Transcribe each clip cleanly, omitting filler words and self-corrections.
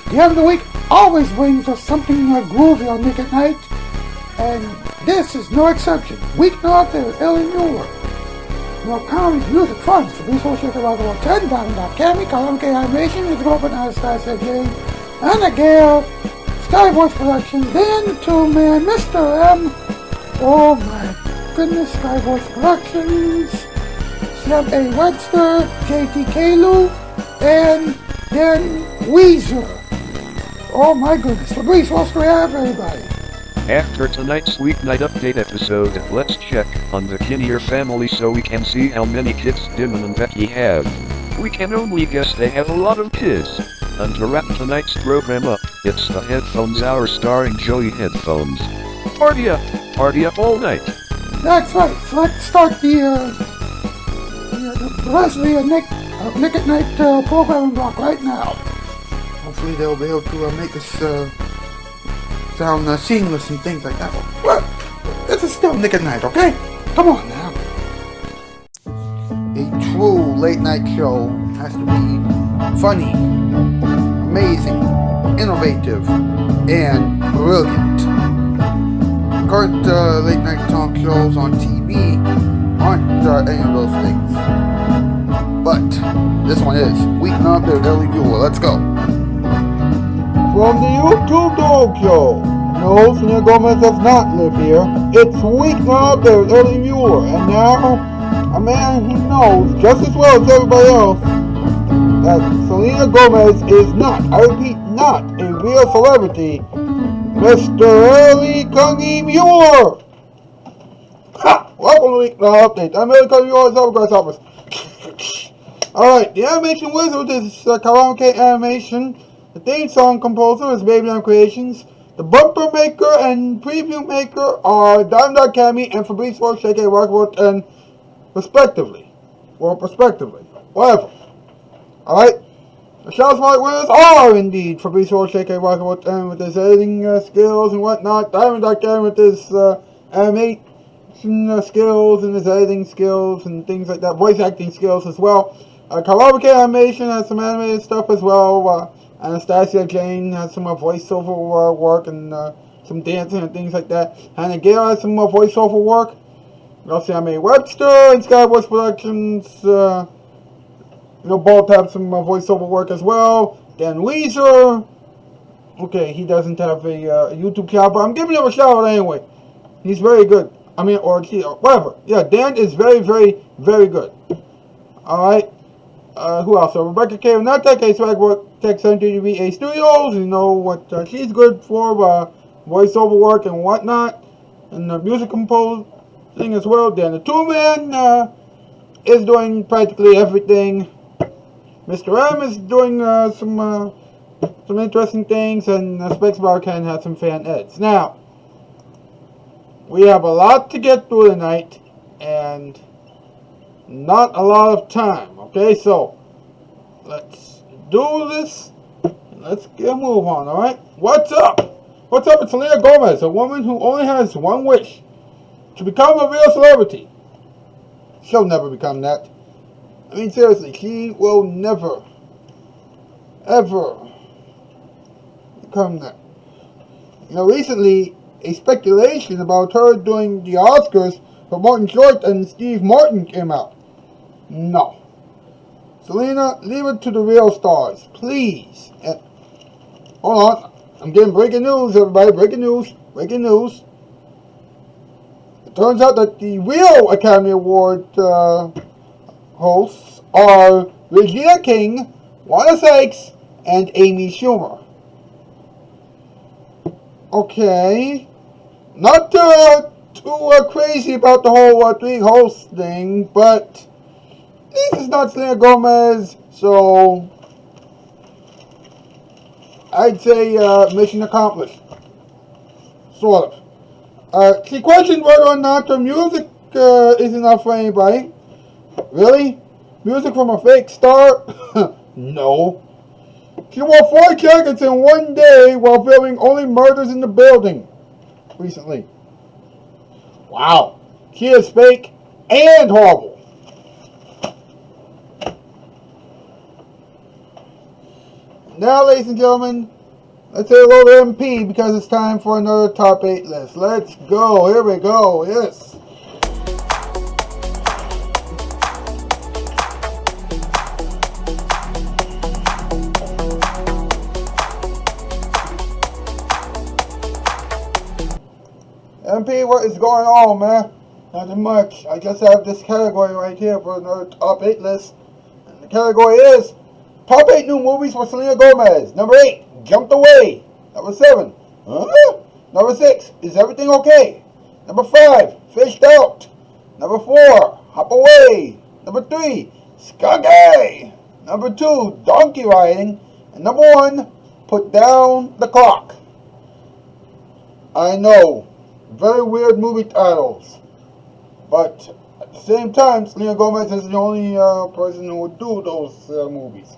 The end of the week always brings us something groovy on Nick at Night, and this is no exception. Weeknight there, Ellie Muller. More comedy, music, fun. For these whole shit about the 10, Cami, Karaoke Animation, is open Anastasia Jane, Anna Gale, Sky Voice Production, then two-man Mr. M. Oh my goodness, Sky Voice Productions, Sam A. Webster, JT Kalu, and then Ouizer. Oh my goodness, Fabrice, what's we have, everybody? After tonight's Weeknight Update episode, let's check on the Kinnear family so we can see how many kids Dimon and Becky have. We can only guess they have a lot of kids. And to wrap tonight's program up, it's the Headphones Hour starring Joey Headphones. Party up all night. That's right, so let's start the rest of the Nick at Night programming block right now. Hopefully they'll be able to make this sound seamless and things like that. Well, this is still Nick at Night, okay? Come on now. A true late night show has to be funny, amazing, innovative, and brilliant. Current late night talk shows on TV aren't any of those things. But this one is. Weeknight with Ellie Muller. Let's go. From the YouTube Dog Show. No, Selena Gomez does not live here. It's Weeknight with Ellie Muller. And now, a man who knows just as well as everybody else that Selena Gomez is not, I repeat, not a real celebrity, Mr. Ellie Cungy Muller. Ha! Welcome to Weeknight Update. I'm Ellie Cungy Muller, Zelda Office. Alright, the animation wizard is Karaoke Animation. The theme song composer is Babyland Creations. The bumper maker and preview maker are Diamond Cami and Fabrice Works, aka Rockwood, and respectively. Or prospectively. Whatever. Alright? The Shoutout Spotlight winners are indeed Fabrice Works, aka Rockwood, and with his editing skills and whatnot. Diamond Cami with his animation skills and his editing skills and things like that. Voice acting skills as well. Karaoke Animation has some animated stuff as well. Anastasia Jane has some voiceover work and some dancing and things like that. Hannah Gale has some voiceover work. Also, I mean Webster and Sky Voice Productions. Both have some voiceover work as well. Dan Ouizer. Okay, he doesn't have a YouTube channel, but I'm giving him a shout out anyway. He's very good. I mean, or whatever. Yeah, Dan is very, very, very good. Alright. Who else? Rebecca K. of Not Tech, Swag Tech 17VA Studios. You know what she's good for, voiceover work and whatnot. And music composing as well. Then the two-man is doing practically everything. Mr. M is doing some interesting things. And Specs Barcan has some fan eds. Now, we have a lot to get through tonight. And not a lot of time. Okay, so let's do this. Let's get a move on, alright? What's up? What's up with Selena Gomez, a woman who only has one wish: to become a real celebrity. She'll never become that. I mean, seriously, she will never, ever become that. Recently, a speculation about her doing the Oscars for Martin Short and Steve Martin came out. No. Selena, leave it to the real stars, please. Hold on. I'm getting breaking news, everybody. Breaking news. Breaking news. It turns out that the real Academy Award hosts are Regina King, Wanda Sykes, and Amy Schumer. Okay. Not too crazy about the whole three hosts thing, but this is not Selena Gomez, so I'd say mission accomplished. Sort of. She questioned whether or not the music is enough for anybody. Really? Music from a fake star? No. She wore 4 jackets in one day while filming Only Murders in the Building recently. Wow. She is fake and horrible. Now, ladies and gentlemen, Let's say hello to MP because it's time for another top 8 list. Let's go. Here we go. Yes. MP, what is going on, man? Nothing much. I just have this category right here for another top 8 list. And the category is top 8 new movies for Selena Gomez. Number 8, Jumped Away. Number 7, Huh? Number 6, Is Everything Okay? Number 5, Fished Out. Number 4, Hop Away. Number 3, Skagay. Number 2, Donkey Riding. And number 1, Put Down the Clock. I know, very weird movie titles. But at the same time, Selena Gomez is the only person who would do those movies.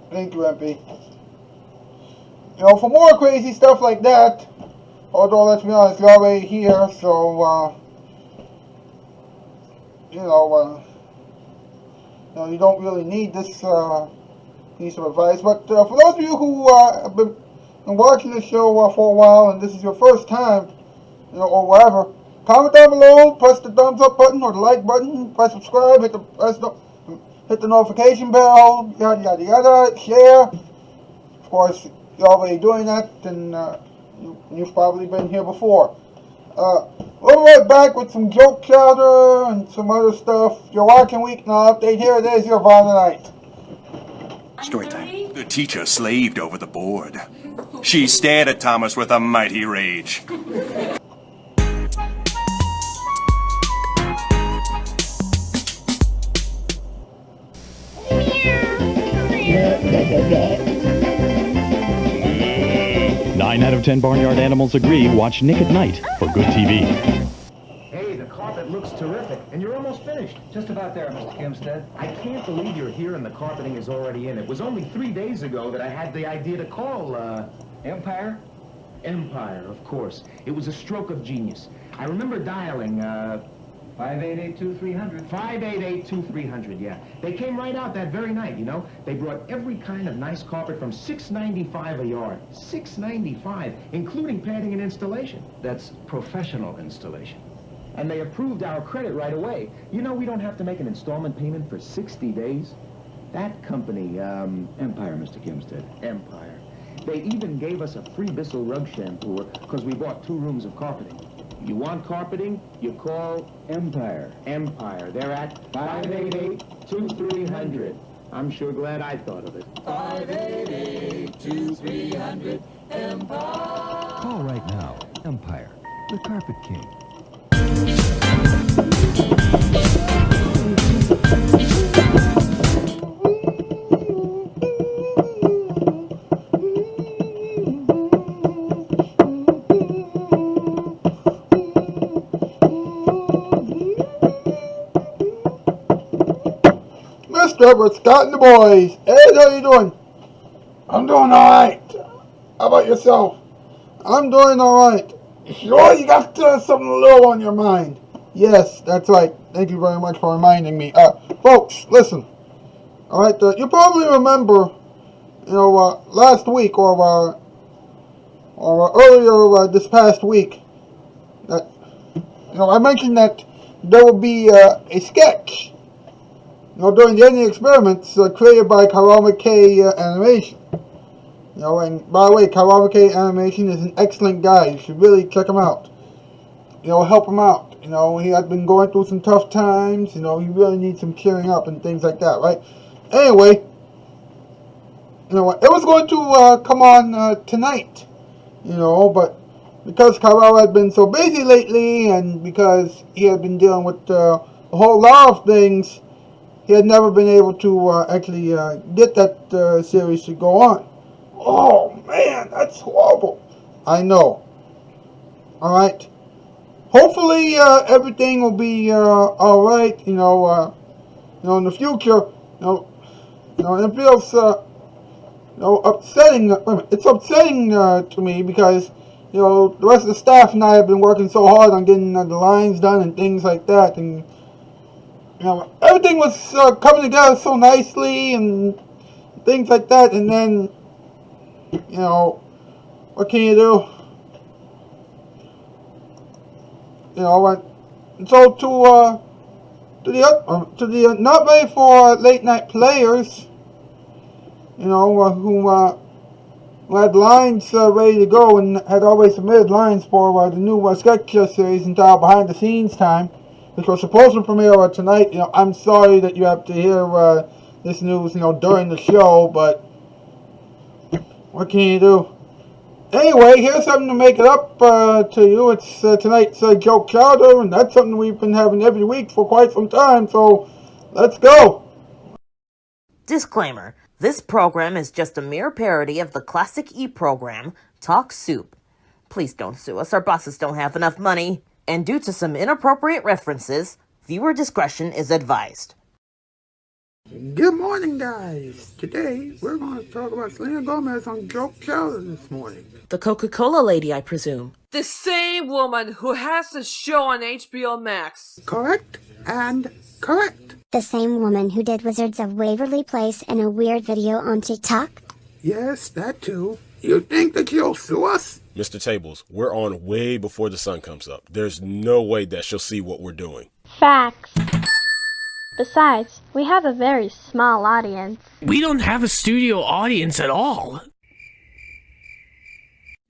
Thank you, MP. You know, for more crazy stuff like that, although let's be honest, you're already here, so you don't really need this piece of advice. But for those of you who have been watching the show for a while, and this is your first time, or whatever, comment down below, press the thumbs up button or the like button, press subscribe, hit the notification bell, yada yada yada, share. Of course, you're already doing that, and you've probably been here before. We'll be right back with some joke chatter and some other stuff. You're watching Weeknight Update. Here it is, your Father Night. Story time. The teacher slaved over the board. She stared at Thomas with a mighty rage. Nine out of 10 barnyard animals agree. Watch Nick at Night for good TV. Hey, the carpet looks terrific, and you're almost finished. Just about there, Mr. Kimstead. I can't believe you're here and the carpeting is already in. It was only 3 days ago that I had the idea to call, Empire? Empire, of course. It was a stroke of genius. I remember dialing, 588-2300. 588-2300, yeah. They came right out that very night, you know. They brought every kind of nice carpet from $6.95 a yard. $6.95, including padding and installation. That's professional installation. And they approved our credit right away. You know, we don't have to make an installment payment for 60 days. That company, Empire, Mr. Kimstead. Empire. They even gave us a free Bissell rug shampoo because we bought 2 rooms of carpeting. You want carpeting, you call Empire. Empire. They're at 588-2300. I'm sure glad I thought of it. 588-2300 Empire. Call right now. Empire, the Carpet King. Mr. Scott and the boys. Hey, how you doing? I'm doing alright. How about yourself? I'm doing alright. Sure you got something a little on your mind? Yes, that's right. Thank you very much for reminding me. Folks, listen. Alright, you probably remember, last week or earlier this past week that, I mentioned that there would be a sketch, during the ending experiments created by K Animation. And by the way, K Animation is an excellent guy. You should really check him out. Help him out. He has been going through some tough times. He really needs some cheering up and things like that, right? Anyway, it was going to come on tonight, but because Carl had been so busy lately and because he had been dealing with a whole lot of things, he had never been able to actually get that series to go on. Oh, man, that's horrible. I know. All right. Hopefully, everything will be all right. In the future. It feels upsetting. It's upsetting to me because the rest of the staff and I have been working so hard on getting the lines done and things like that, and everything was coming together so nicely and things like that, and then You know, what can you do? You know, so to the not very for late night players, you know, who had lines ready to go and had already submitted lines for the new sketch series entitled Behind the Scenes Time, which was supposed to premiere tonight. You know, I'm sorry that you have to hear this news, you know, during the show, but what can you do? Anyway, here's something to make it up to you. It's tonight's joke chowder, and that's something we've been having every week for quite some time, so let's go! Disclaimer. This program is just a mere parody of the classic E! program, Talk Soup. Please don't sue us, our bosses don't have enough money. And due to some inappropriate references, viewer discretion is advised. Good morning, guys. Today, we're going to talk about Selena Gomez on Joke Chowder this morning. The Coca-Cola lady, I presume. The same woman who has the show on HBO Max. Correct and correct. The same woman who did Wizards of Waverly Place in a weird video on TikTok? Yes, that too. You think that she'll sue us? Mr. Tables, we're on way before the sun comes up. There's no way that she'll see what we're doing. Facts. Besides, we have a very small audience. We don't have a studio audience at all.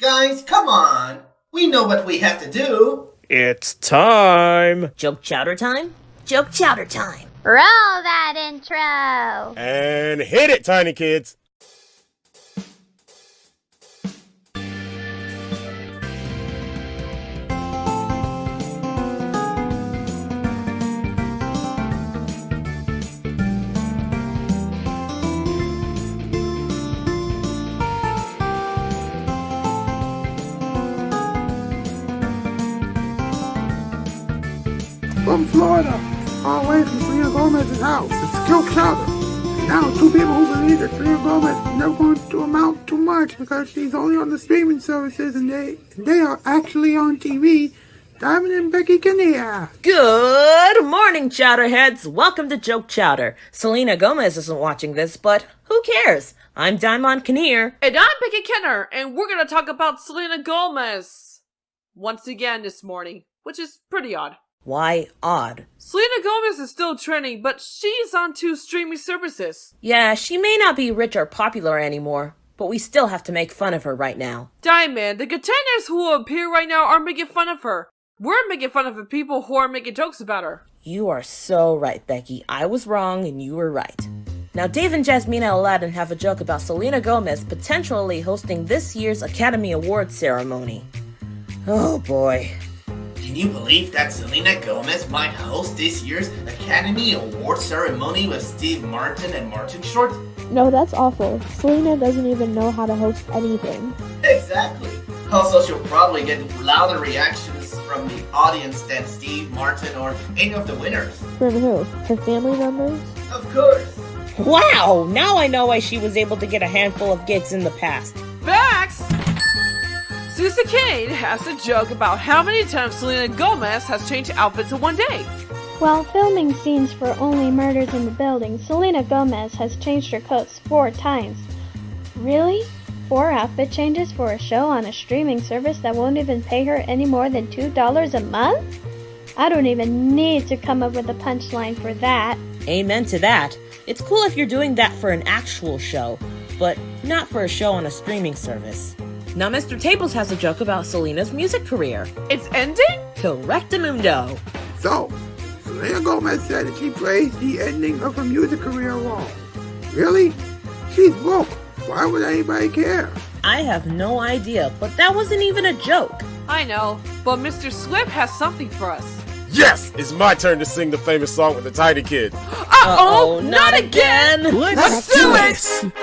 Guys, come on! We know what we have to do! It's time! Joke chowder time? Joke chowder time! Roll that intro! And hit it, tiny kids! From Florida, all the way from Selena Gomez's house. It's Joke Chowder. And now, two people who believe that Selena Gomez is never going to amount to much because she's only on the streaming services and they are actually on TV. Diamond and Becky Kinnear. Good morning, Chowderheads. Welcome to Joke Chowder. Selena Gomez isn't watching this, but who cares? I'm Diamond Kinnear. And I'm Becky Kenner, and we're going to talk about Selena Gomez once again this morning, which is pretty odd. Why odd? Selena Gomez is still trending, but she's on 2 streaming services. Yeah, she may not be rich or popular anymore, but we still have to make fun of her right now. Diamond, the contenders who appear right now are making fun of her. We're making fun of the people who are making jokes about her. You are so right, Becky. I was wrong and you were right. Now, Dave and Jasmina Aladdin have a joke about Selena Gomez potentially hosting this year's Academy Awards ceremony. Oh boy. Can you believe that Selena Gomez might host this year's Academy Award ceremony with Steve Martin and Martin Short? No, that's awful. Selena doesn't even know how to host anything. Exactly. Also, she'll probably get louder reactions from the audience than Steve Martin or any of the winners. From who? Her family members? Of course. Wow! Now I know why she was able to get a handful of gigs in the past. Facts! Sister Kane has a joke about how many times Selena Gomez has changed outfits in one day. While filming scenes for Only Murders in the Building, Selena Gomez has changed her coats 4 times. Really? 4 outfit changes for a show on a streaming service that won't even pay her any more than $2 a month? I don't even need to come up with a punchline for that. Amen to that. It's cool if you're doing that for an actual show, but not for a show on a streaming service. Now Mr. Tables has a joke about Selena's music career. It's ending? Correctamundo. So, Selena Gomez said that she praised the ending of her music career wrong. Really? She's broke. Why would anybody care? I have no idea, but that wasn't even a joke. I know, but Mr. Swift has something for us. Yes! It's my turn to sing the famous song with the tiny kids. Uh-oh, not again! Let's do it!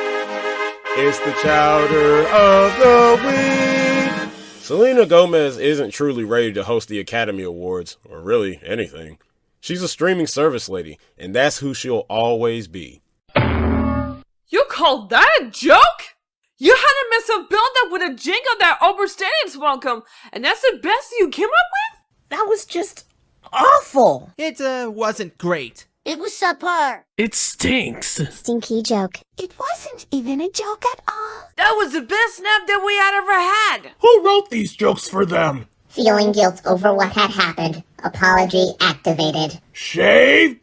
It's the chowder of the week! Selena Gomez isn't truly ready to host the Academy Awards, or really anything. She's a streaming service lady, and that's who she'll always be. You call that a joke? You had to mess up build up with a jingle that overstated welcome, and that's the best you came up with? That was just awful. It wasn't great. It was subpar. It stinks. Stinky joke. It wasn't even a joke at all. That was the best nap that we had ever had. Who wrote these jokes for them? Feeling guilt over what had happened. Apology activated. Shavebot!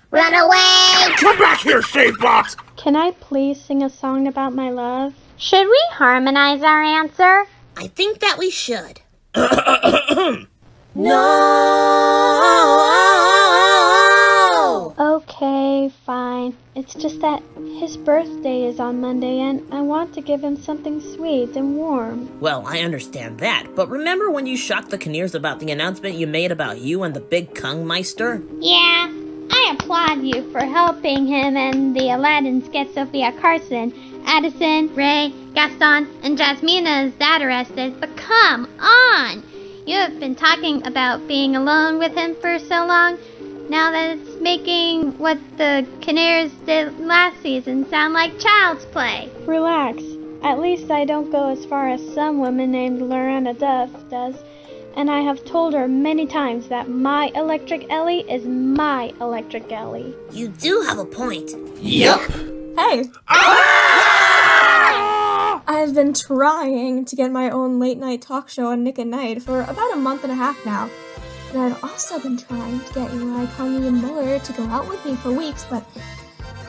Run away! Come back here, Shavebot! Can I please sing a song about my love? Should we harmonize our answer? I think that we should. No! Okay, fine. It's just that his birthday is on Monday and I want to give him something sweet and warm. Well, I understand that, but remember when you shocked the Kinnears about the announcement you made about you and the big Kungmeister? Yeah, I applaud you for helping him and the Aladdins get Sophia Carson, Addison, Ray, Gaston, and Jasmina's dad arrested, but come on! You have been talking about being alone with him for so long, now that it's making what the Kinnears did last season sound like child's play. Relax. At least I don't go as far as some woman named Lorena Duff does, and I have told her many times that my Electric Ellie is my Electric Ellie. You do have a point. Yep. Hey! I've been trying to get my own late night talk show on Nick at Night for about a month and a half now. And I've also been trying to get Eli, Connie, and Muller to go out with me for weeks, but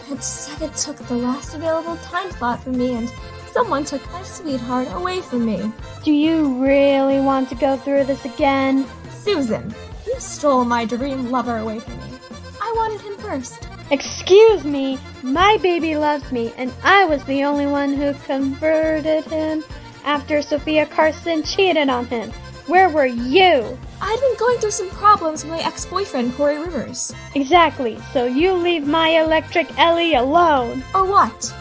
that second took the last available time slot for me, and someone took my sweetheart away from me. Do you really want to go through this again? Susan, you stole my dream lover away from me. I wanted him first. Excuse me, my baby loves me, and I was the only one who converted him after Sophia Carson cheated on him. Where were you? I'd been going through some problems with my ex-boyfriend, Corey Rivers. Exactly, so you leave my Electric Ellie alone. Or what?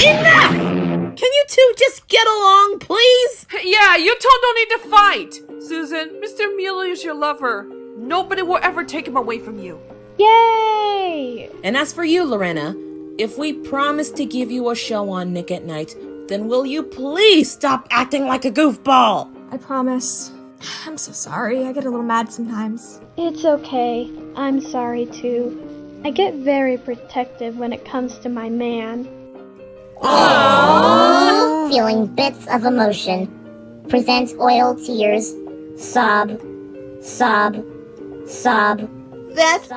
Enough! Can you two just get along, please? Yeah, you two don't need to fight. Susan, Mr. Muller is your lover. Nobody will ever take him away from you. Yay! And as for you, Lorena, if we promise to give you a show on Nick at Night, then will you please stop acting like a goofball? I promise. I'm so sorry. I get a little mad sometimes. It's okay. I'm sorry too. I get very protective when it comes to my man. Aww. Feeling bits of emotion. Present oil tears. Sob. Sob. Sob. That's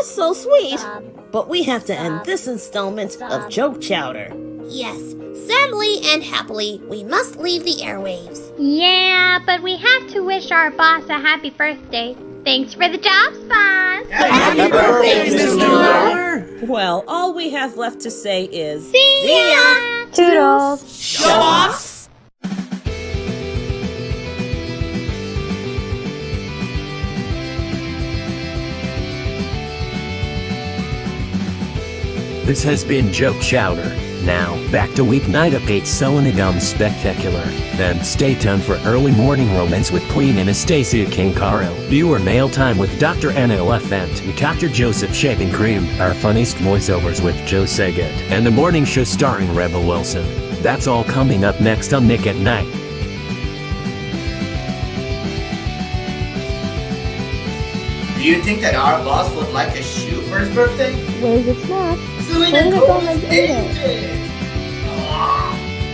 so sweet. Sob. But we have to end this installment of Joke Chowder. Yes, sadly and happily, we must leave the airwaves. Yeah, but we have to wish our boss a happy birthday. Thanks for the job, Spawn. Happy birthday, Mr. Muller. Well, all we have left to say is... See ya! Toodles. Show offs. This has been Joke Chowder. Now, back to Weeknight updates Selena Gomez Spectacular. Then stay tuned for early morning romance with Queen Anastasia King Caro. Viewer mail time with Dr. Anna Elephant and Dr. Joseph Shaving Cream. Our funniest voiceovers with Joe Saget. And the morning show starring Rebel Wilson. That's all coming up next on Nick at Night. Do you think that our boss would like a shoe for his birthday? Where's its snack? Selena Gomez ate it!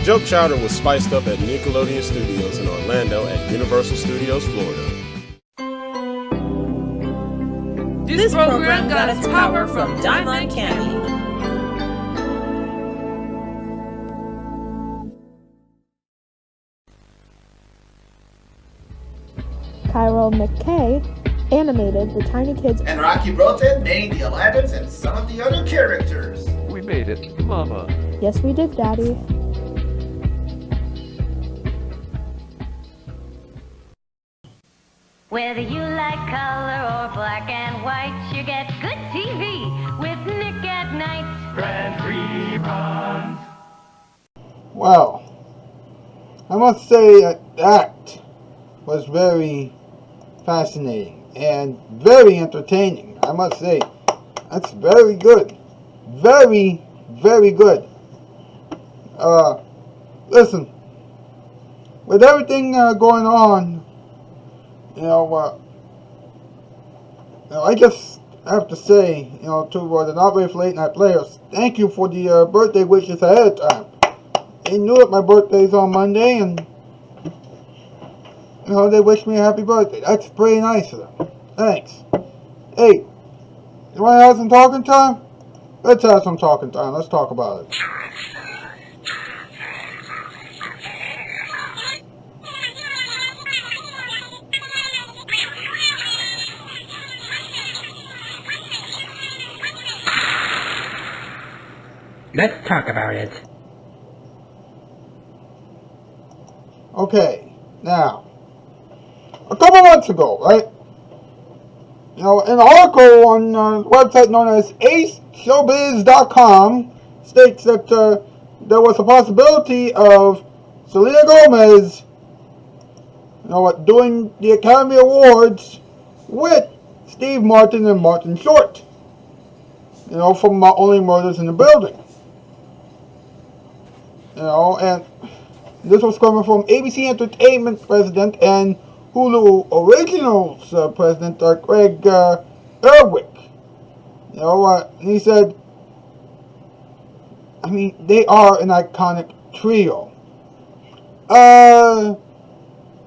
Joke Chowder was spiced up at Nickelodeon Studios in Orlando at Universal Studios, Florida. This program got its power from Diamond Candy. Cairo McKay animated the Tiny Kids. And Rocky Broughton made the Aladdins and some of the other characters. We made it, Mama. Yes, we did, Daddy. Whether you like color or black and white, you get good TV with Nick at Night. Red reruns. Wow. I must say that was very fascinating and very entertaining. I must say, that's very good. Very, very good. Listen, with everything going on I just have to say, to the Not Very Late Night players, thank you for the birthday wishes ahead of time. They knew that my birthday's on Monday, and they wished me a happy birthday. That's pretty nice of them. Thanks. Hey, you want to have some talking time? Let's have some talking time. Let's talk about it. Let's talk about it. Okay, now, a couple months ago, right? An article on a website known as aceshowbiz.com states that there was a possibility of Selena Gomez, doing the Academy Awards with Steve Martin and Martin Short, from Only Murders in the Building. And this was coming from ABC Entertainment president and Hulu Originals president Greg Erwick. He said, they are an iconic trio.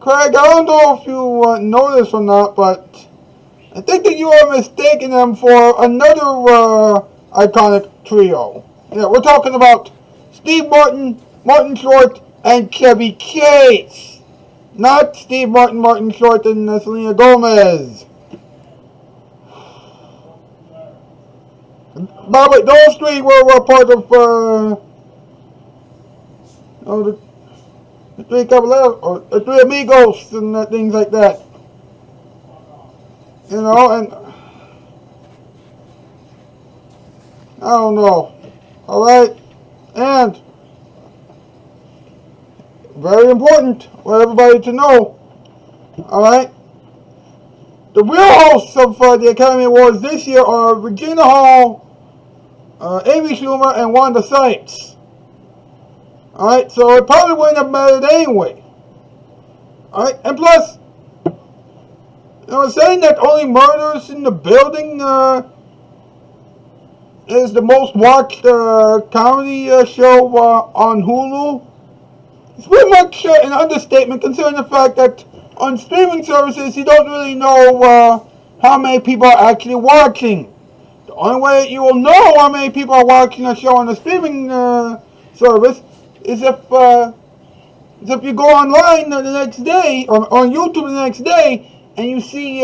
Craig, I don't know if you know this or not, but I think that you are mistaking them for another iconic trio. Yeah, we're talking about Steve Martin, Martin Short, and Chevy Chase. Not Steve Martin, Martin Short, and Selena Gomez. By the way, those three were part of the Three Caballeros, or the Three Amigos, and things like that. And I don't know. Alright? And very important for everybody to know. Alright? The real hosts of the Academy Awards this year are Regina Hall, Amy Schumer, and Wanda Sykes. Alright, so it probably wouldn't have mattered anyway. Alright, and plus, saying that Only Murders in the Building is the most watched comedy show on Hulu, it's pretty much an understatement considering the fact that on streaming services you don't really know how many people are actually watching. The only way you will know how many people are watching a show on a streaming service is if you go online the next day, or on YouTube the next day, and you see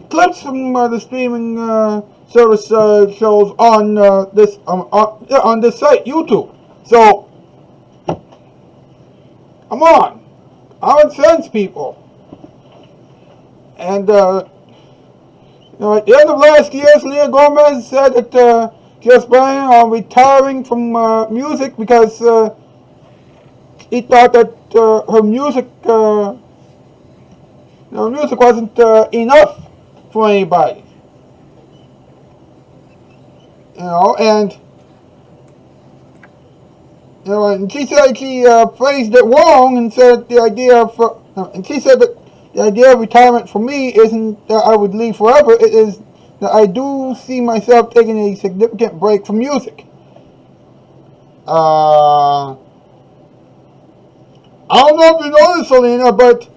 clips from the streaming service shows on this site, YouTube. So, come on, common sense, people. And at the end of last year, Selena Gomez said that she was planning on retiring from music because he thought that her music wasn't enough for anybody. And she said she phrased it wrong and said the idea of, and she said that the idea of retirement for me isn't that I would leave forever. It is that I do see myself taking a significant break from music. I don't know if you know this, Selena, but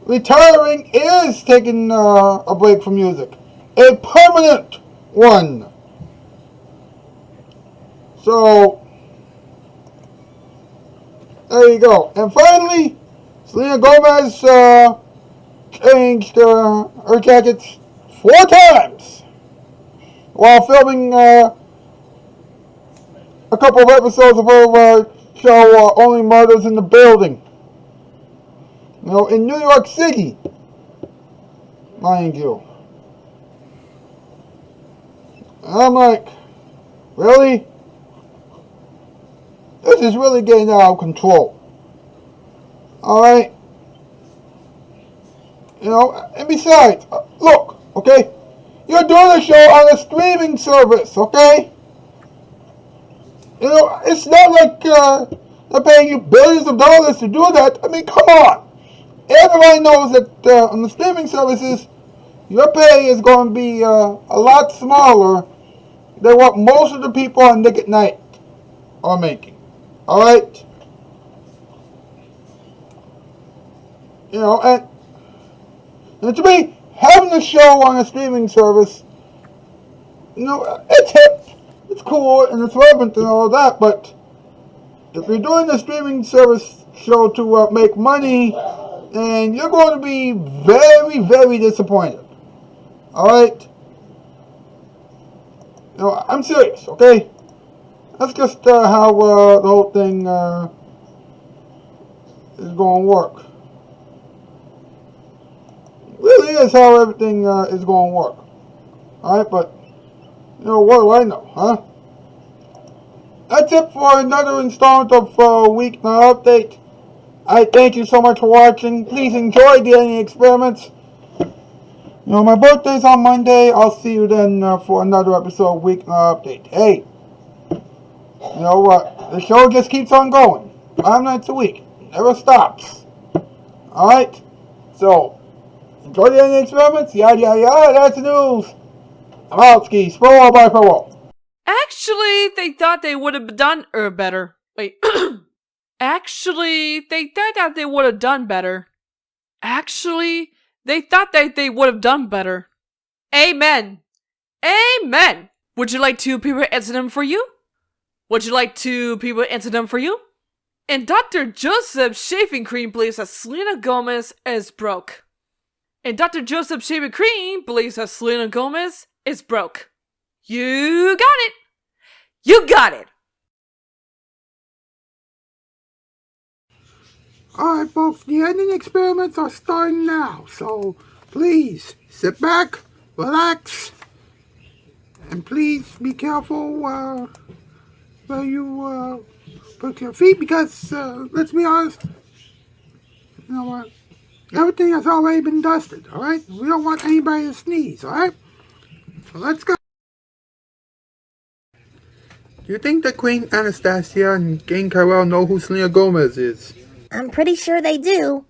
retiring is taking a break from music. A permanent one. So, there you go. And finally, Selena Gomez changed her jackets 4 times while filming a couple of episodes of her show Only Murders in the Building. In New York City, mind you. And I'm like, really? This is really getting out of control. Alright? And besides, look, okay? You're doing a show on a streaming service, okay? It's not like they're paying you billions of dollars to do that. I mean, come on. everybody knows that on the streaming services, your pay is going to be a lot smaller than what most of the people on Nick at Night are making. Alright? You know, and to me, having a show on a streaming service, you know, it's hip, it's cool, and it's relevant and all that, but if you're doing a streaming service show to make money, and you're going to be very, very disappointed. Alright? You know, I'm serious, okay? That's just how the whole thing is going to work. It really is how everything is going to work. Alright, but, you know, what do I know, huh? That's it for another installment of Weeknight Update. I thank you so much for watching. Please enjoy the ending experiments. You know, my birthday's on Monday. I'll see you then for another episode of Weeknight Update. Hey, you know what? The show just keeps on going. 5 nights a week. Never stops. Alright? So, enjoy the ending experiments. Yada, yada, yada. That's the news. I'm out, Ski. Sporo, bye, farewell. Actually, they thought they would have done better. Wait. Actually, they thought that they would have done better. Actually, they thought that they would have done better. Amen. Amen. Would you like 2 people to answer them for you? Would you like 2 people to answer them for you? And Dr. Joseph's shaving cream believes that Selena Gomez is broke. And Dr. Joseph's shaving cream believes that Selena Gomez is broke. You got it. You got it. Alright folks, the ending experiments are starting now, so please sit back, relax, and please be careful where you put your feet, because let's be honest, you know what, everything has already been dusted, alright? We don't want anybody to sneeze, alright? So let's go. Do you think that Queen Anastasia and King Carell know who Selena Gomez is? I'm pretty sure they do.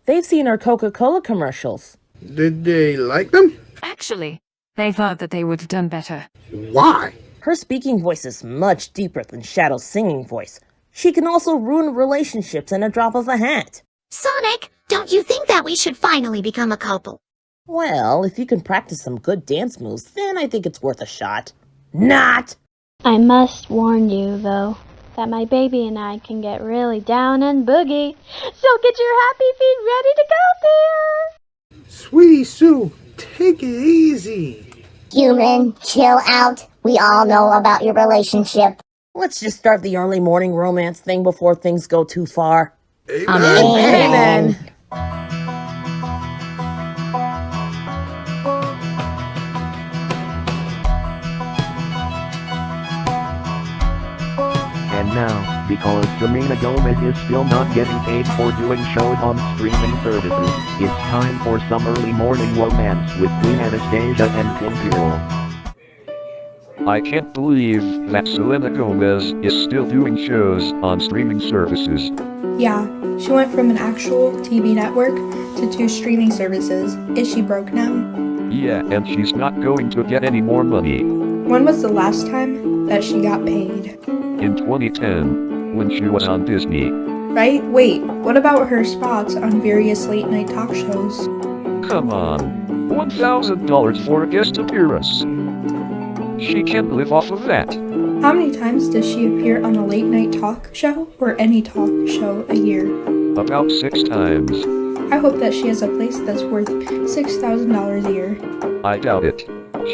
They've seen her Coca-Cola commercials. Did they like them? Actually, they thought that they would have done better. Why? Her speaking voice is much deeper than Shadow's singing voice. She can also ruin relationships in a drop of a hat. Sonic, don't you think that we should finally become a couple? Well, if you can practice some good dance moves, then I think it's worth a shot. Not! I must warn you, though, that my baby and I can get really down and boogie. So get your happy feet ready to go there! Sweetie Sue, take it easy. Human, chill out. We all know about your relationship. Let's just start the early morning romance thing before things go too far. Amen. Amen. Amen. And now, because Selena Gomez is still not getting paid for doing shows on streaming services, it's time for some early morning romance with Queen Anastasia and King Carell. I can't believe that Selena Gomez is still doing shows on streaming services. Yeah, she went from an actual TV network to 2 streaming services. Is she broke now? Yeah, and she's not going to get any more money. When was the last time that she got paid? In 2010, when she was on Disney. Right? Wait, what about her spots on various late night talk shows? Come on, $1,000 for a guest appearance. She can't live off of that. How many times does she appear on a late night talk show or any talk show a year? About 6 times. I hope that she has a place that's worth $6,000 a year. I doubt it.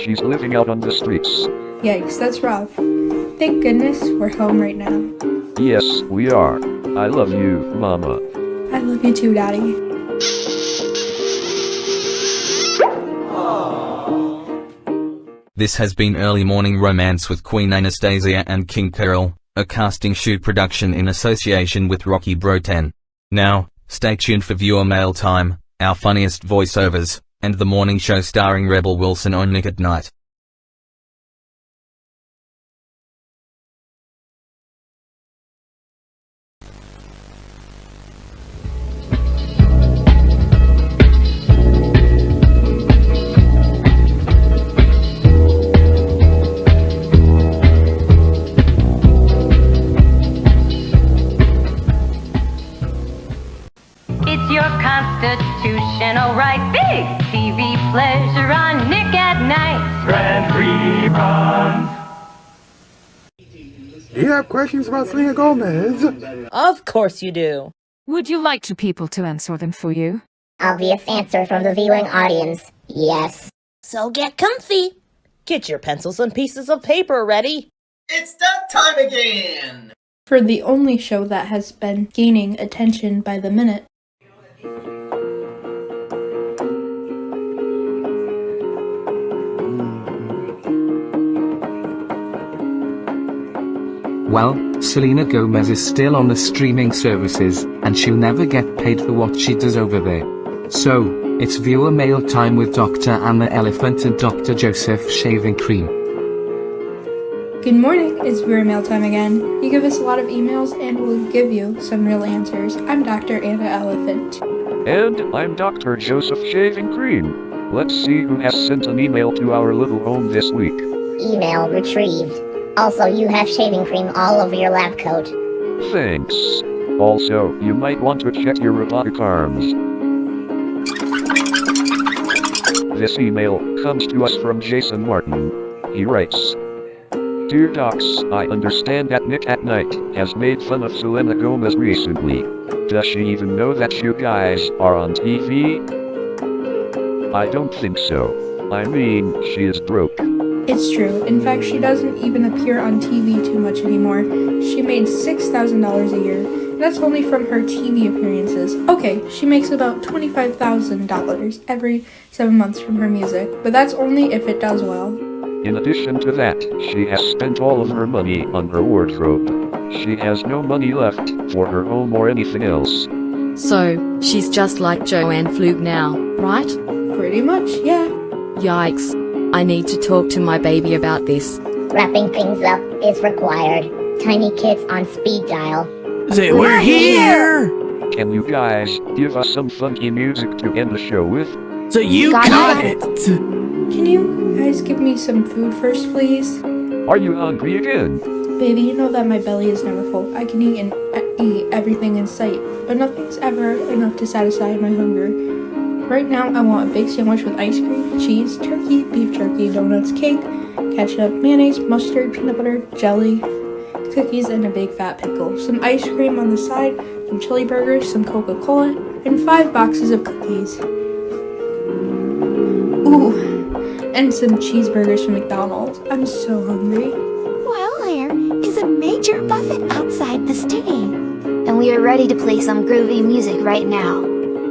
She's living out on the streets. Yikes, that's rough. Thank goodness we're home right now. Yes, we are. I love you, Mama. I love you too, Daddy. This has been Early Morning Romance with Queen Anastasia and King Carell, a casting shoot production in association with Rocky Bro 10. Now, stay tuned for viewer mail time, our funniest voiceovers, and the morning show starring Rebel Wilson on Nick at Night. right, big TV pleasure on Nick at Night. Grand reruns. Do you have questions about Selena Gomez? Of course you do. Would you like two people to answer them for you? Obvious answer from the viewing audience. Yes. So get comfy. Get your pencils and pieces of paper ready. It's that time again! For the only show that has been gaining attention by the minute. Well, Selena Gomez is still on the streaming services, and she'll never get paid for what she does over there. So, it's viewer mail time with Dr. Anna Elephant and Dr. Joseph Shaving Cream. Good morning, it's viewer mail time again. You give us a lot of emails and we'll give you some real answers. I'm Dr. Anna Elephant. And I'm Dr. Joseph Shaving Cream. Let's see who has sent an email to our little home this week. Email retrieved. Also, you have shaving cream all over your lab coat. Thanks. Also, you might want to check your robotic arms. This email comes to us from Jason Martin. He writes, Dear Docs, I understand that Nick at Night has made fun of Selena Gomez recently. Does she even know that you guys are on TV? I don't think so. I mean, she is broke. It's true. In fact, she doesn't even appear on TV too much anymore. She made $6,000 a year. And that's only from her TV appearances. Okay, she makes about $25,000 every 7 months from her music, but that's only if it does well. In addition to that, she has spent all of her money on her wardrobe. She has no money left for her home or anything else. So, she's just like Joanne Flug now, right? Pretty much, yeah. Yikes. I need to talk to my baby about this. Wrapping things up is required. Tiny kids on speed dial. Say, we're here! Can you guys give us some funky music to end the show with? So you got it! Can you guys give me some food first, please? Are you hungry again? Baby, you know that my belly is never full. I can eat everything in sight, but nothing's ever enough to satisfy my hunger. Right now, I want a big sandwich with ice cream, cheese, turkey, beef jerky, donuts, cake, ketchup, mayonnaise, mustard, peanut butter, jelly, cookies, and a big fat pickle. Some ice cream on the side, some chili burgers, some Coca-Cola, and 5 boxes of cookies. Ooh, and some cheeseburgers from McDonald's. I'm so hungry. Well, there is a major buffet outside the stage. And we are ready to play some groovy music right now.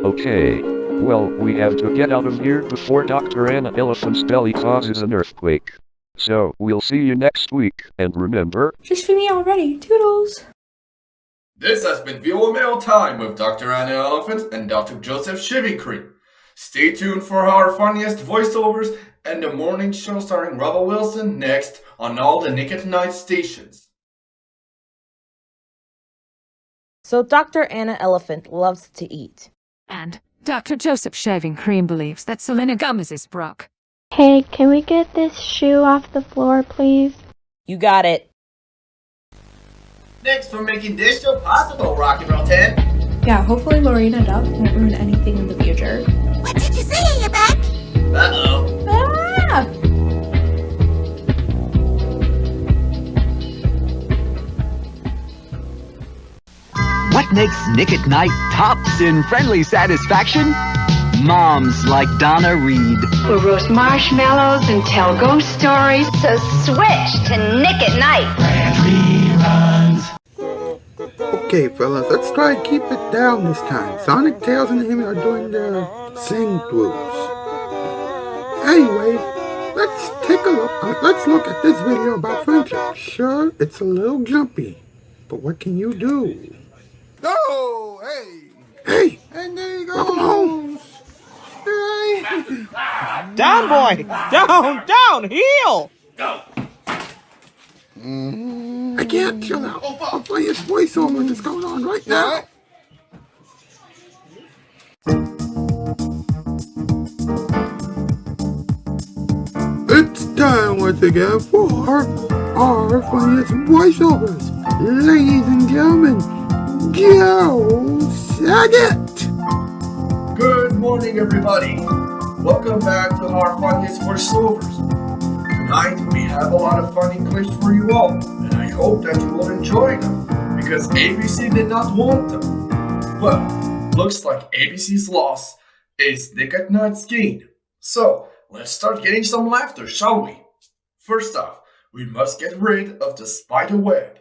Okay. Well, we have to get out of here before Dr. Anna Elephant's belly causes an earthquake. So, we'll see you next week, and remember... Just feed me already, toodles! This has been Viewer Mail Time with Dr. Anna Elephant and Dr. Joseph Shaving Cream. Stay tuned for our funniest voiceovers and the morning show starring Robert Wilson next on all the Nick at Night stations. So Dr. Anna Elephant loves to eat. And Dr. Joseph Shaving Cream believes that Selena Gomez is broke. Hey, can we get this shoe off the floor, please? You got it. Thanks for making this show possible, Rock and Roll 10. Yeah, hopefully Lorena Duff won't ruin anything in the future. What did you say, you back? Uh-oh. Ah! What makes Nick at Night tops in friendly satisfaction? Moms like Donna Reed. We'll roast marshmallows and tell ghost stories. So switch to Nick at Night. Okay, fellas, let's try and keep it down this time. Sonic, Tails, and him are doing their sing-throughs. Anyway, let's take a look. Let's look at this video about friendship. Sure, it's a little jumpy, but what can you do? Go! Hey! Hey! And there you go! Welcome home! Down, boy! Down! Heel! Go! I can't chill out. I'll play his voiceover that's going on right now. It's time once again for our funniest voiceovers. Ladies and gentlemen, Joe Saget. Good morning. morning, everybody. Welcome back to our funniest voiceovers. Tonight, we have a lot of funny clips for you all, and I hope that you will enjoy them, because ABC did not want them. Well, looks like ABC's loss is Nick at Night's gain. So, let's start getting some laughter, shall we? First off, we must get rid of the spider web.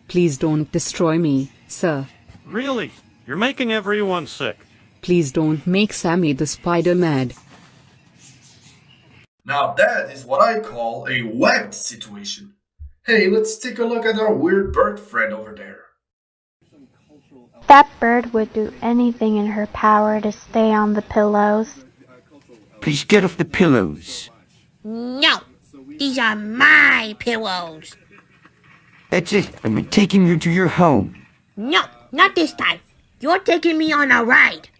Please don't destroy me, sir. Really? You're making everyone sick. Please don't make Sammy the spider mad. Now that is what I call a webbed situation. Hey, let's take a look at our weird bird friend over there. That bird would do anything in her power to stay on the pillows. Please get off the pillows. No, these are my pillows. That's it. I'm taking you to your home. No, not this time. You're taking me on a ride.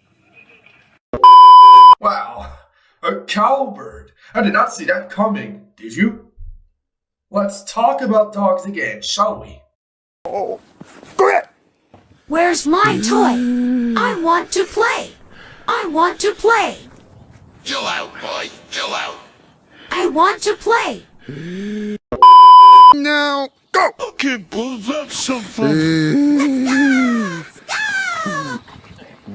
Wow, a cowbird. I did not see that coming, did you? Let's talk about dogs again, shall we? Oh, go ahead. Where's my toy? I want to play. I want to play. Chill out, boy. Chill out. I want to play. Now, go. Okay, well, that's something. Let's go!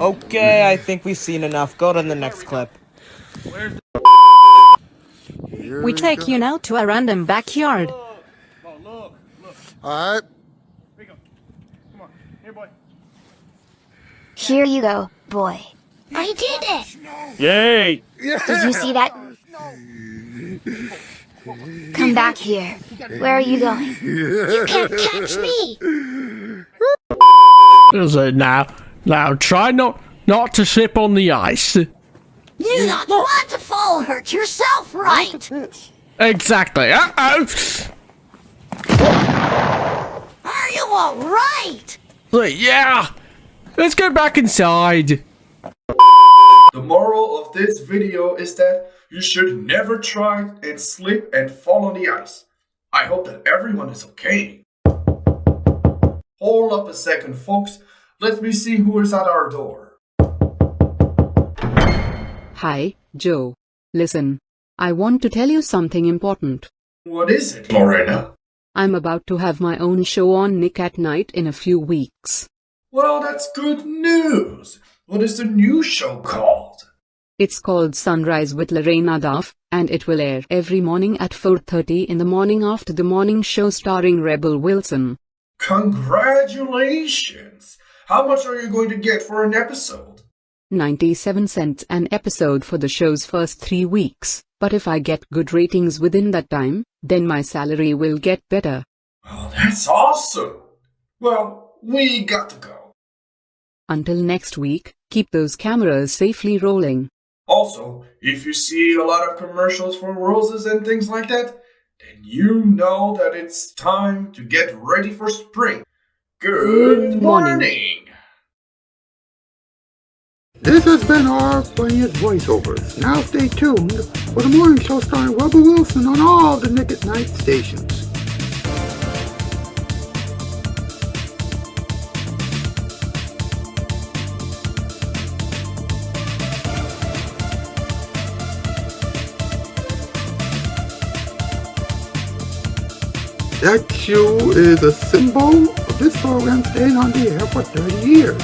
Okay, I think we've seen enough. Go to the next clip. We take you now to a random backyard. Alright. Here you go, boy. I did it. Yay! Did you see that? Come back here. Where are you going? You can't catch me. Now try not to slip on the ice. You don't want to fall hurt yourself, right? Exactly. Uh-oh. Are you all right? Yeah. Let's go back inside. The moral of this video is that you should never try and slip and fall on the ice. I hope that everyone is okay. Hold up a second, folks. Let me see who is at our door. Hi, Joe. Listen, I want to tell you something important. What is it, Lorena? I'm about to have my own show on Nick at Night in a few weeks. Well, that's good news. What is the new show called? It's called Sunrise with Lorena Duff, and it will air every morning at 4:30 in the morning after the morning show starring Rebel Wilson. Congratulations! How much are you going to get for an episode? 97 cents an episode for the show's first 3 weeks, but if I get good ratings within that time, then my salary will get better. Oh, that's awesome! Well, we got to go. Until next week, keep those cameras safely rolling. Also, if you see a lot of commercials for roses and things like that, then you know that it's time to get ready for spring. Good morning! This has been our funniest voiceovers. Now stay tuned for the morning show starring Rebel Wilson on all the Nick at Night stations. That shoe is a symbol of this program staying on the air for 30 years.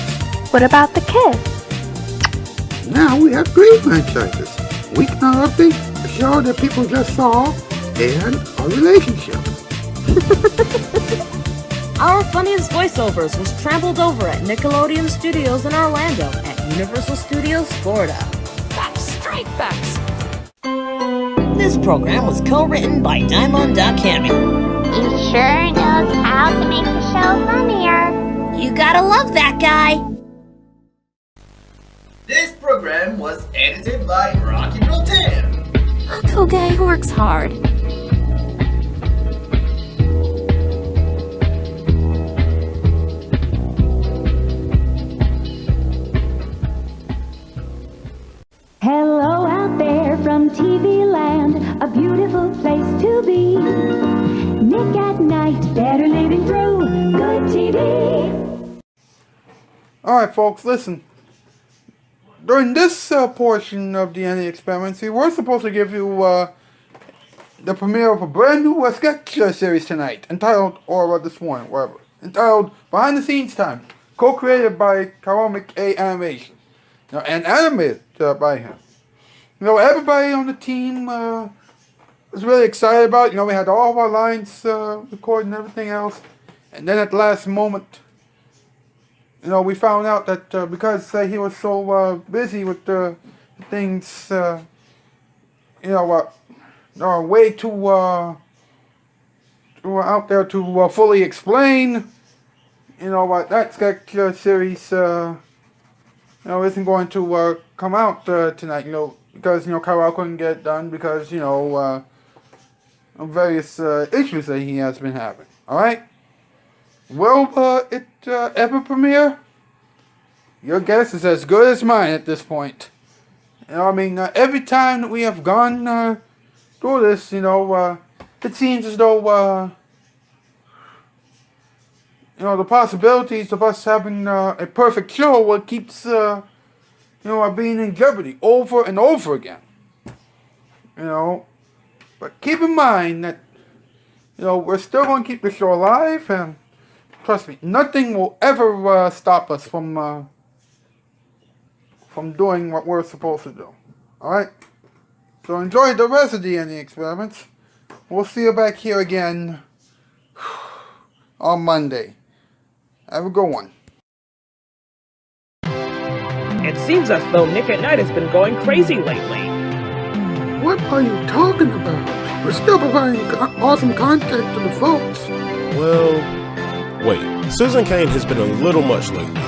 What about the kiss? Now we have 3 franchises. Weeknight Update, a show that people just saw, and a relationship. Our funniest voiceovers was trampled over at Nickelodeon Studios in Orlando at Universal Studios, Florida. Facts, straight facts. This program was co-written by Diamond.Cammy. He sure knows how to make the show funnier. You gotta love that guy. This program was edited by Rocky Rotan. Uncle Guy works hard. Hello out there from TV land, a beautiful place to be. Nick at Night, better listen. Alright, folks, listen. During this portion of the Any Experiments, we were supposed to give you the premiere of a brand new sketch series tonight, entitled, or this morning, whatever, entitled Behind the Scenes Time, co-created by Karamic A Animation, and animated by him. Everybody on the team was really excited about it. We had all of our lines recorded and everything else, and then at the last moment, we found out that because he was so busy with things, are way too out there to fully explain. That sketch series, isn't going to come out tonight. Because Kyle couldn't get it done because of various issues that he has been having. All right. Will it ever premiere? Your guess is as good as mine at this point. Every time that we have gone through this, it seems as though, the possibilities of us having a perfect show keeps, are being in jeopardy over and over again. But keep in mind that, we're still going to keep the show alive, and trust me, nothing will ever stop us from doing what we're supposed to do. Alright? So enjoy the rest of the Any Experiments. We'll see you back here again on Monday. Have a good one. It seems as though Nick at Night has been going crazy lately. What are you talking about? We're still providing awesome content to the folks. Well, wait. Susan Kane has been a little much lately.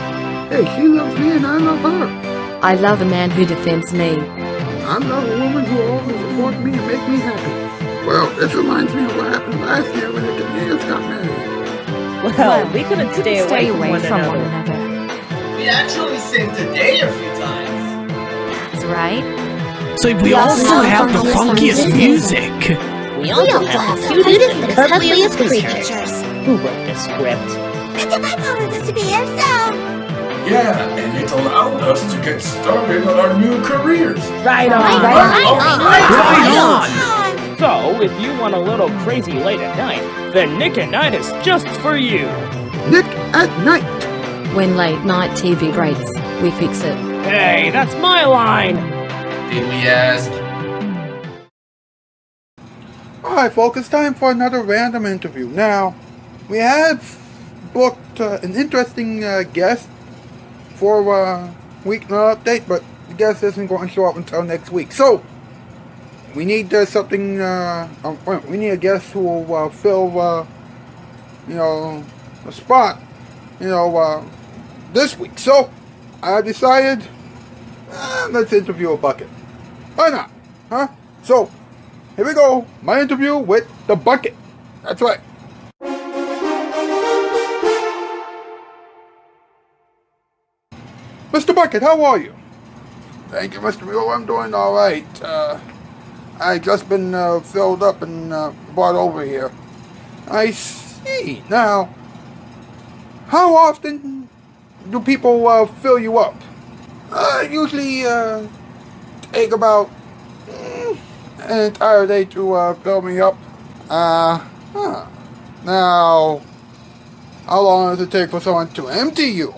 Hey, she loves me and I love her. I love a man who defends me. I love a woman who always supports me and makes me happy. Well, this reminds me of what happened last year when the Canadians got married. Well, we couldn't stay away from one another. We actually saved the day a few times. That's right. So we also have the funkiest music. We also have the cutest and cuddliest creatures. Who wrote the script? And if I wanted this to be here, so... Yeah, and it allowed us to get started on our new careers. Right on. Right on. So, if you want a little crazy late at night, then Nick at Night is just for you. Nick at Night. When late night TV breaks, we fix it. Hey, that's my line. Did we ask? Alright, folks, it's time for another random interview. Now, we have booked an interesting guest for Weeknight update, but the guest isn't going to show up until next week. So, we need something, we need a guest who will fill, the spot, this week. So, I decided, let's interview a bucket. Why not? Huh? So, here we go. My interview with the bucket. That's right. Mr. Bucket, how are you? Thank you, Mr. Muller. I'm doing all right. I just been filled up and brought over here. I see. Now, how often do people fill you up? Usually take about an entire day to fill me up. Now, how long does it take for someone to empty you?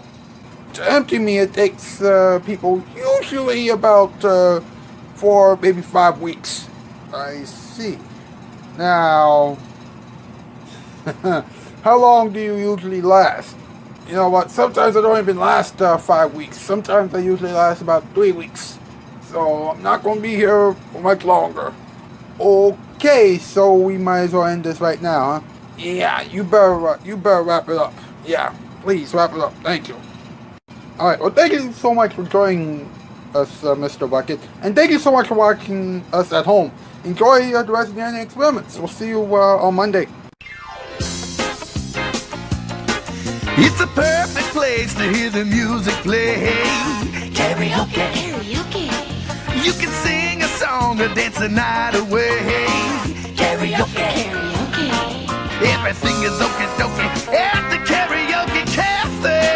To empty me, it takes people usually about 4, maybe 5 weeks. I see. Now, how long do you usually last? You know what, sometimes I don't even last 5 weeks. Sometimes I usually last about 3 weeks. So I'm not going to be here for much longer. Okay, so we might as well end this right now, huh? Yeah, you better wrap it up. Yeah, please wrap it up. Thank you. Alright, well, thank you so much for joining us, Mr. Bucket. And thank you so much for watching us at home. Enjoy the rest of the Any Experiments. We'll see you on Monday. It's a perfect place to hear the music play. Karaoke. Karaoke. You can sing a song or dance the night away. Karaoke. Karaoke. Everything is okie dokie at the Karaoke Cafe.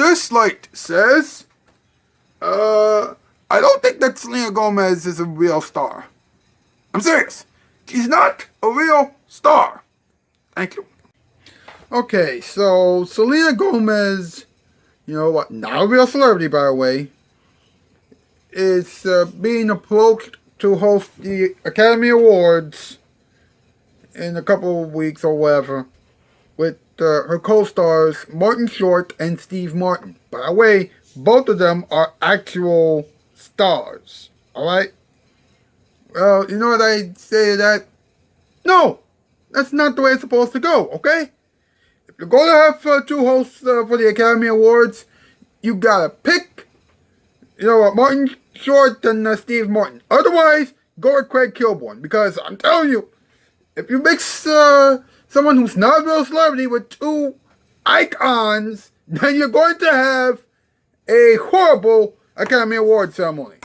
This light says, I don't think that Selena Gomez is a real star. I'm serious. She's not a real star. Thank you. Okay, so Selena Gomez, you know what, not a real celebrity by the way, is being approached to host the Academy Awards in a couple of weeks or whatever with her co-stars Martin Short and Steve Martin. By the way, both of them are actual stars. Alright? Well, you know what I say to that? No! That's not the way it's supposed to go, okay? If you're going to have two hosts for the Academy Awards, you gotta pick, you know what, Martin Short and Steve Martin. Otherwise, go with Craig Kilborn. Because I'm telling you, if you mix someone who's not a real celebrity with two icons, then you're going to have a horrible Academy Award ceremony.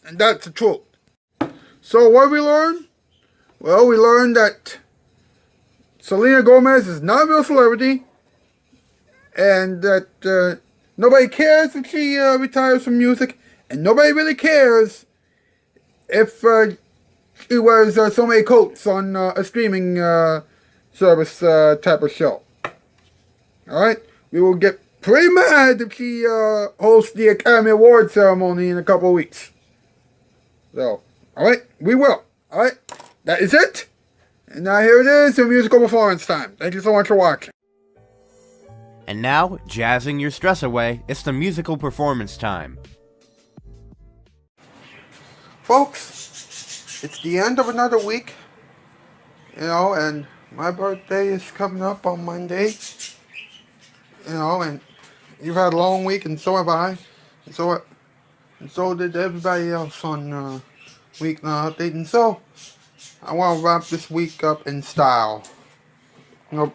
And that's the truth. So what did we learn? Well, we learned that Selena Gomez is not a real celebrity, and that nobody cares if she retires from music, and nobody really cares if she wears so many coats on a streaming service type of show. Alright? We will get pretty mad if she hosts the Academy Award ceremony in a couple of weeks. So, alright? We will. Alright? That is it. And now here it is, the musical performance time. Thank you so much for watching. And now, jazzing your stress away, it's the musical performance time. Folks, it's the end of another week, you know, and my birthday is coming up on Monday, you know, and you've had a long week, and so have I, and so did everybody else on Weeknight Update, and so I want to wrap this week up in style. You know,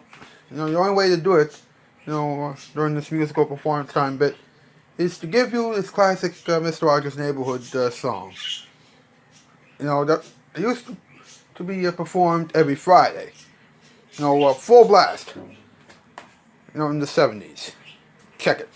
the only way to do it, you know, during this musical performance time bit, is to give you this classic Mr. Rogers' Neighborhood song. You know, that it used to be performed every Friday. You know, full blast. You know, in the 70s. Check it.